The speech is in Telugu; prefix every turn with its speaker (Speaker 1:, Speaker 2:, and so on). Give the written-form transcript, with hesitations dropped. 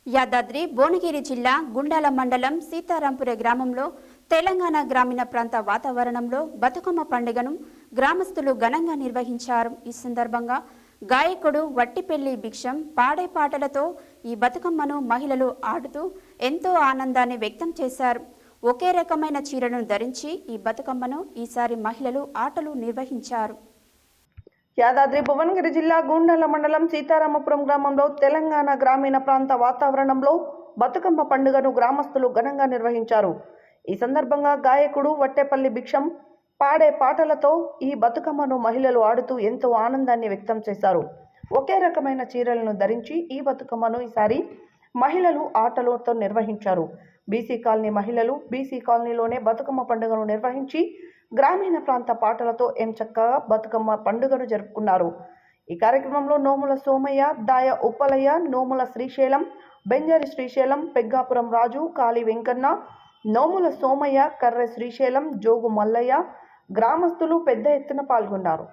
Speaker 1: యాదాద్రి భువనగిరి జిల్లా గుండాల మండలం సీతారాంపుర గ్రామంలో తెలంగాణ గ్రామీణ ప్రాంత వాతావరణంలో బతుకమ్మ పండుగను గ్రామస్తులు ఘనంగా నిర్వహించారు. ఈ సందర్భంగా గాయకుడు వట్టిపెల్లి భిక్షం పాడే పాటలతో ఈ బతుకమ్మను మహిళలు ఆడుతూ ఎంతో ఆనందాన్ని వ్యక్తం చేశారు. ఒకే రకమైన చీరను ధరించి ఈ బతుకమ్మను ఈసారి మహిళలు ఆటలు నిర్వహించారు.
Speaker 2: యాదాద్రి భువనగిరి జిల్లా గుండాల మండలం సీతారామపురం గ్రామంలో తెలంగాణ గ్రామీణ ప్రాంత వాతావరణంలో బతుకమ్మ పండుగను గ్రామస్తులు ఘనంగా నిర్వహించారు. ఈ సందర్భంగా గాయకుడు వట్టేపల్లి భిక్షం పాడే పాటలతో ఈ బతుకమ్మను మహిళలు ఆడుతూ ఎంతో ఆనందాన్ని వ్యక్తం చేశారు. ఒకే రకమైన చీరలను ధరించి ఈ బతుకమ్మను ఈసారి మహిళలు ఆటలతో నిర్వహించారు. బీసీ కాలనీ మహిళలు బీసీ కాలనీలోనే బతుకమ్మ పండుగను నిర్వహించి గ్రామీణ ప్రాంత పాటలతో ఎంచక్కగా బతుకమ్మ పండుగను జరుపుకున్నారు. ఈ కార్యక్రమంలో నోముల సోమయ్య, దాయ ఉప్పలయ్య, నోముల శ్రీశైలం, బెంజరి శ్రీశైలం, పెగ్గాపురం రాజు, కాళీ వెంకన్న, నోముల సోమయ్య, కర్రె శ్రీశైలం, జోగు మల్లయ్య గ్రామస్తులు పెద్ద ఎత్తున పాల్గొన్నారు.